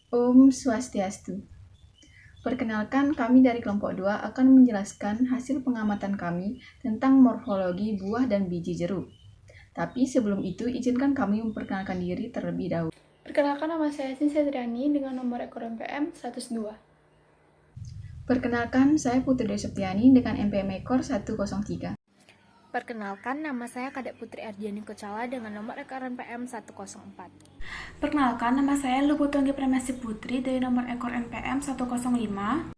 Om Swastiastu. Perkenalkan, kami dari kelompok 2 akan menjelaskan hasil pengamatan kami tentang morfologi buah dan biji jeruk. Tapi sebelum itu, izinkan kami memperkenalkan diri terlebih dahulu. Perkenalkan, nama saya Sinsia Triani dengan nomor ekor MPM 102. Perkenalkan, saya Putri Dewi Septiani dengan MPM ekor 103. Perkenalkan, nama saya Kadek Putri Ardiani Kucala dengan nomor ekor NPM 104. Perkenalkan, nama saya Luputonggi Premasi Putri dari nomor ekor NPM 105.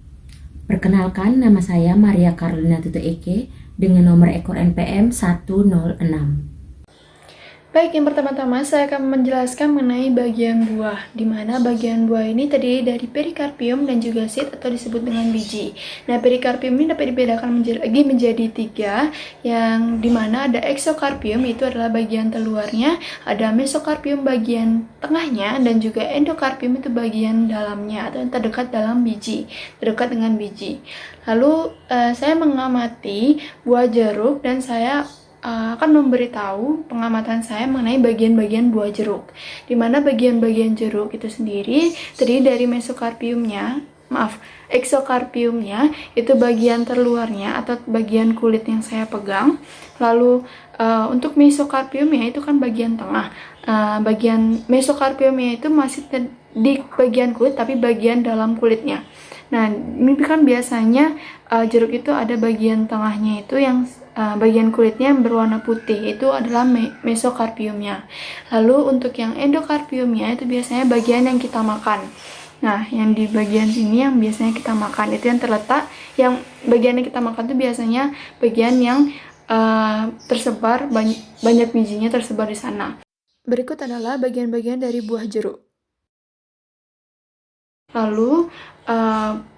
Perkenalkan, nama saya Maria Carolina Tutu Eke dengan nomor ekor NPM 106. Baik, yang pertama-tama saya akan menjelaskan mengenai bagian buah, di mana bagian buah ini terdiri dari perikarpium dan juga seed atau disebut dengan biji. Nah, perikarpium ini dapat dibedakan menjadi 3, yang dimana ada exokarpium, itu adalah bagian terluarnya, ada mesokarpium bagian tengahnya, dan juga endokarpium itu bagian dalamnya atau yang terdekat dalam biji, terdekat dengan biji. Lalu saya mengamati buah jeruk dan saya akan memberitahu pengamatan saya mengenai bagian-bagian buah jeruk, di mana bagian-bagian jeruk itu sendiri terdiri dari exokarpiumnya itu bagian terluarnya atau bagian kulit yang saya pegang. Lalu untuk mesokarpiumnya itu kan bagian tengah. Bagian mesokarpiumnya itu masih di bagian kulit tapi bagian dalam kulitnya. Nah, ini kan biasanya jeruk itu ada bagian tengahnya itu yang bagian kulitnya yang berwarna putih, itu adalah mesokarpiumnya. Lalu untuk yang endokarpiumnya itu biasanya bagian yang kita makan. Nah, yang di bagian sini yang biasanya kita makan itu yang terletak, yang bagian yang kita makan itu biasanya bagian yang tersebar banyak bijinya tersebar di sana. Berikut adalah bagian-bagian dari buah jeruk. Lalu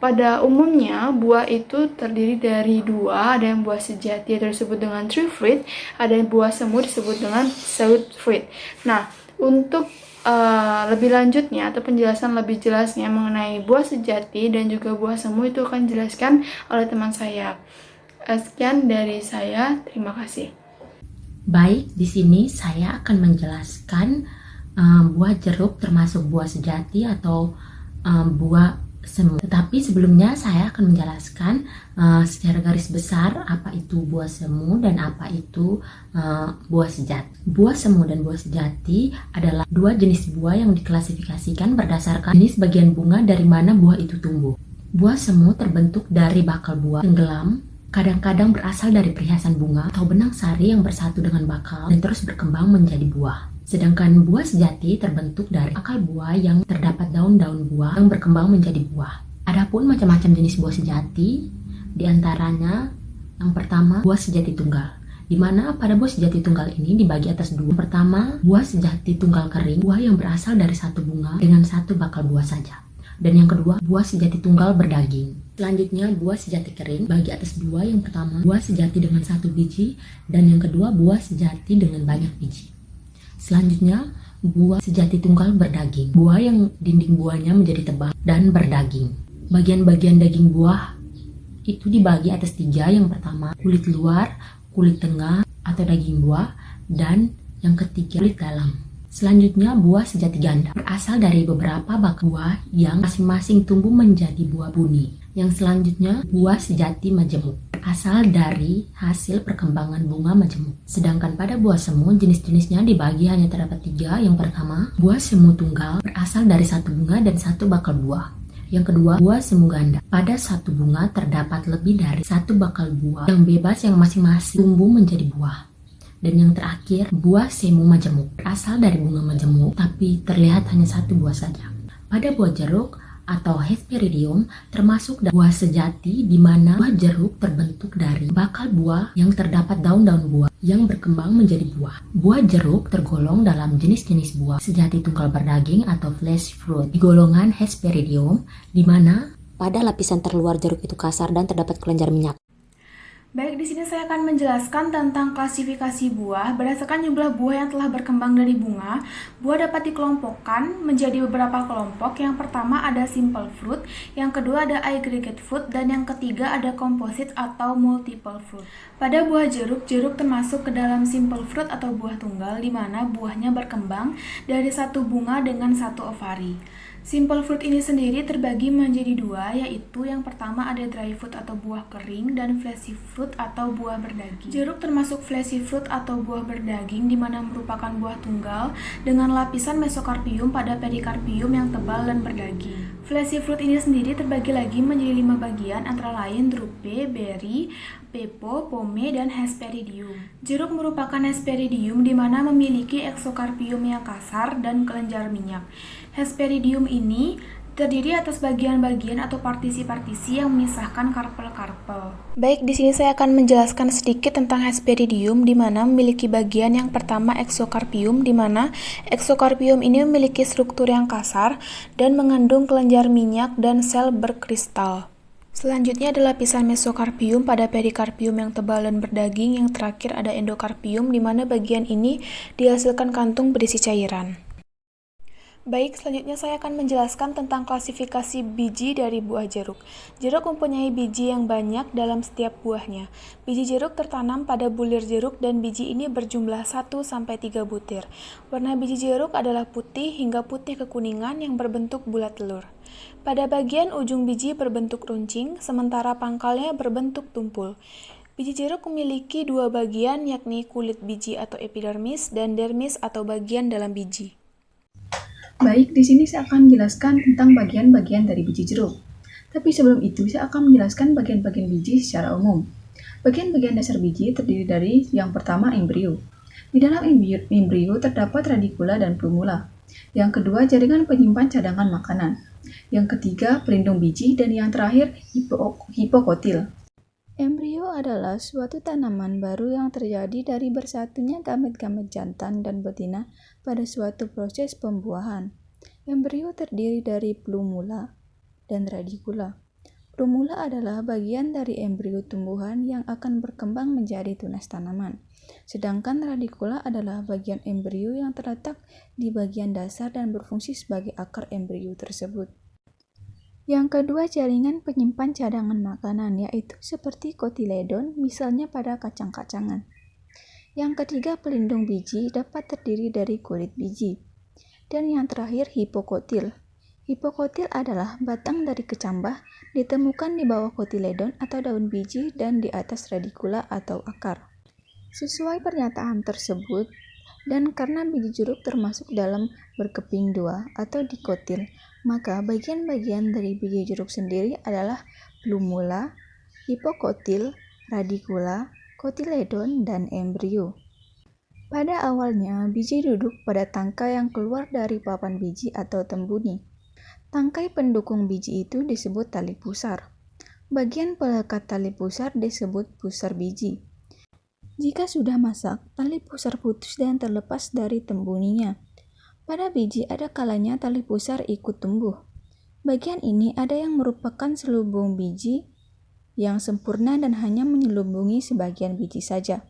pada umumnya buah itu terdiri dari 2, ada yang buah sejati atau disebut dengan true fruit, ada yang buah semu disebut dengan south fruit. Nah, untuk lebih lanjutnya atau penjelasan lebih jelasnya mengenai buah sejati dan juga buah semu itu akan dijelaskan oleh teman saya. Sekian dari saya, terima kasih. Baik, di sini saya akan menjelaskan buah jeruk termasuk buah sejati atau buah semu. Tetapi sebelumnya saya akan menjelaskan secara garis besar apa itu buah semu dan apa itu buah sejati. Buah semu dan buah sejati adalah 2 jenis buah yang diklasifikasikan berdasarkan jenis bagian bunga dari mana buah itu tumbuh. Buah semu terbentuk dari bakal buah tenggelam, kadang-kadang berasal dari perhiasan bunga atau benang sari yang bersatu dengan bakal dan terus berkembang menjadi buah. Sedangkan buah sejati terbentuk dari akar buah yang terdapat daun-daun buah yang berkembang menjadi buah. Adapun macam-macam jenis buah sejati, diantaranya yang pertama buah sejati tunggal, di mana pada buah sejati tunggal ini dibagi atas 2. Pertama, buah sejati tunggal kering, buah yang berasal dari satu bunga dengan satu bakal buah saja. Dan yang kedua, buah sejati tunggal berdaging. Selanjutnya, buah sejati kering bagi atas 2. Yang pertama, buah sejati dengan 1 biji, dan yang kedua, buah sejati dengan banyak biji. Selanjutnya, buah sejati tunggal berdaging. Buah yang dinding buahnya menjadi tebal dan berdaging. Bagian-bagian daging buah itu dibagi atas 3. Yang pertama, kulit luar, kulit tengah atau daging buah, dan yang ketiga, kulit dalam. Selanjutnya, buah sejati ganda berasal dari beberapa bakal buah yang masing-masing tumbuh menjadi buah buni. Yang selanjutnya, buah sejati majemuk berasal dari hasil perkembangan bunga majemuk. Sedangkan pada buah semu, jenis-jenisnya dibagi hanya terdapat 3. Yang pertama, buah semu tunggal berasal dari satu bunga dan satu bakal buah. Yang kedua, buah semu ganda. Pada satu bunga terdapat lebih dari satu bakal buah yang bebas yang masing-masing tumbuh menjadi buah. Dan yang terakhir, buah semu majemuk berasal dari bunga majemuk tapi terlihat hanya satu buah saja. Pada buah jeruk atau Hesperidium termasuk buah sejati, di mana buah jeruk terbentuk dari bakal buah yang terdapat daun-daun buah yang berkembang menjadi buah. Buah jeruk tergolong dalam jenis-jenis buah sejati tunggal berdaging atau flesh fruit di golongan Hesperidium, di mana pada lapisan terluar jeruk itu kasar dan terdapat kelenjar minyak. Baik, di sini saya akan menjelaskan tentang klasifikasi buah. Berdasarkan jumlah buah yang telah berkembang dari bunga, buah dapat dikelompokkan menjadi beberapa kelompok. Yang pertama ada simple fruit, yang kedua ada aggregate fruit, dan yang ketiga ada composite atau multiple fruit. Pada buah jeruk, jeruk termasuk ke dalam simple fruit atau buah tunggal, di mana buahnya berkembang dari satu bunga dengan satu ovari. Simple fruit ini sendiri terbagi menjadi dua, yaitu yang pertama ada dry fruit atau buah kering dan fleshy fruit atau buah berdaging. Jeruk termasuk fleshy fruit atau buah berdaging, di mana merupakan buah tunggal dengan lapisan mesokarpium pada perikarpium yang tebal dan berdaging. Fleshy fruit ini sendiri terbagi lagi menjadi 5 bagian, antara lain drupe, berry, pepo, pome, dan hesperidium. Jeruk merupakan hesperidium di mana memiliki eksokarpium yang kasar dan kelenjar minyak. Hesperidium ini terdiri atas bagian-bagian atau partisi-partisi yang memisahkan karpel-karpel. Baik, di sini saya akan menjelaskan sedikit tentang Hesperidium, di mana memiliki bagian yang pertama eksokarpium, di mana eksokarpium ini memiliki struktur yang kasar dan mengandung kelenjar minyak dan sel berkristal. Selanjutnya adalah lapisan mesokarpium pada perikarpium yang tebal dan berdaging. Yang terakhir ada endokarpium, di mana bagian ini dihasilkan kantung berisi cairan. Baik, selanjutnya saya akan menjelaskan tentang klasifikasi biji dari buah jeruk. Jeruk mempunyai biji yang banyak dalam setiap buahnya. Biji jeruk tertanam pada bulir jeruk dan biji ini berjumlah 1-3 butir. Warna biji jeruk adalah putih hingga putih kekuningan yang berbentuk bulat telur. Pada bagian ujung biji berbentuk runcing, sementara pangkalnya berbentuk tumpul. Biji jeruk memiliki 2 bagian, yakni kulit biji atau epidermis dan dermis atau bagian dalam biji. Baik, di sini saya akan menjelaskan tentang bagian-bagian dari biji jeruk. Tapi sebelum itu, saya akan menjelaskan bagian-bagian biji secara umum. Bagian-bagian dasar biji terdiri dari yang pertama embrio. Di dalam embrio terdapat radikula dan plumula. Yang kedua, jaringan penyimpan cadangan makanan. Yang ketiga, pelindung biji, dan yang terakhir, hipokotil. Embrio adalah suatu tanaman baru yang terjadi dari bersatunya gamet-gamet jantan dan betina pada suatu proses pembuahan. Embrio terdiri dari plumula dan radikula. Plumula adalah bagian dari embrio tumbuhan yang akan berkembang menjadi tunas tanaman. Sedangkan radikula adalah bagian embrio yang terletak di bagian dasar dan berfungsi sebagai akar embrio tersebut. Yang kedua, jaringan penyimpan cadangan makanan, yaitu seperti kotiledon, misalnya pada kacang-kacangan. Yang ketiga, pelindung biji dapat terdiri dari kulit biji. Dan yang terakhir, hipokotil. Hipokotil adalah batang dari kecambah, ditemukan di bawah kotiledon atau daun biji dan di atas radikula atau akar. Sesuai pernyataan tersebut, dan karena biji jeruk termasuk dalam berkeping dua atau dikotil, maka bagian-bagian dari biji jeruk sendiri adalah plumula, hipokotil, radikula, kotiledon, dan embrio. Pada awalnya, biji duduk pada tangkai yang keluar dari papan biji atau tembuni. Tangkai pendukung biji itu disebut tali pusar. Bagian pelekat tali pusar disebut pusar biji. Jika sudah masak, tali pusar putus dan terlepas dari tembuninya. Pada biji ada kalanya tali pusar ikut tumbuh. Bagian ini ada yang merupakan selubung biji yang sempurna dan hanya menyelubungi sebagian biji saja.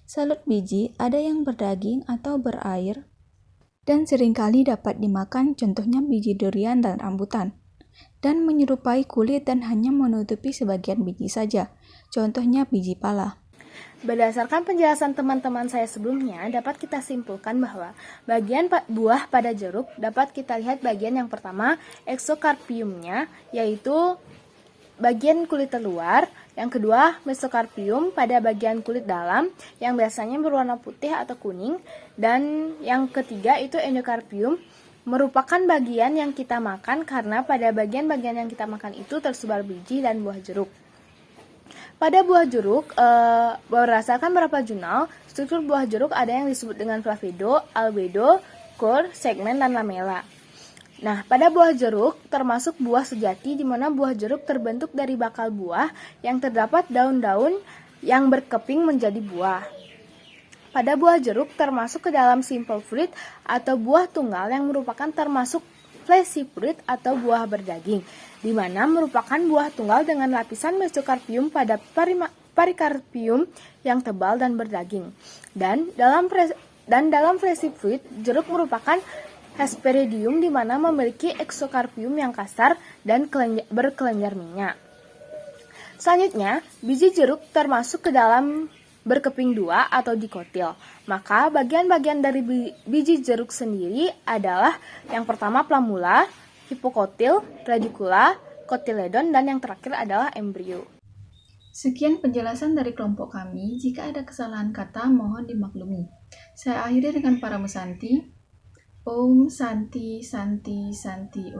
Salut biji ada yang berdaging atau berair dan seringkali dapat dimakan, contohnya biji durian dan rambutan, dan menyerupai kulit dan hanya menutupi sebagian biji saja, contohnya biji pala. Berdasarkan penjelasan teman-teman saya sebelumnya, dapat kita simpulkan bahwa bagian buah pada jeruk dapat kita lihat bagian yang pertama, eksokarpiumnya, yaitu bagian kulit terluar. Yang kedua, mesokarpium pada bagian kulit dalam yang biasanya berwarna putih atau kuning. Dan yang ketiga itu endokarpium, merupakan bagian yang kita makan karena pada bagian-bagian yang kita makan itu tersebar biji dan buah jeruk. Pada buah jeruk, berdasarkan beberapa jurnal, struktur buah jeruk ada yang disebut dengan flavido, albedo, core, segmen, dan lamella. Nah, pada buah jeruk termasuk buah sejati, di mana buah jeruk terbentuk dari bakal buah yang terdapat daun-daun yang berkeping menjadi buah. Pada buah jeruk termasuk ke dalam simple fruit atau buah tunggal yang merupakan termasuk fleshy fruit atau buah berdaging, di mana merupakan buah tunggal dengan lapisan mesokarpium pada perikarpium yang tebal dan berdaging. Dan dalam Flaccid jeruk merupakan Hesperidium di mana memiliki eksokarpium yang kasar dan berkelenjar minyak. Selanjutnya, biji jeruk termasuk ke dalam berkeping dua atau dikotil. Maka bagian-bagian dari biji jeruk sendiri adalah yang pertama plamula, hipokotil, radicula, kotiledon, dan yang terakhir adalah embrio. Sekian penjelasan dari kelompok kami. Jika ada kesalahan kata, mohon dimaklumi. Saya akhiri dengan para mesanti. Om Santi Santi Santi Om.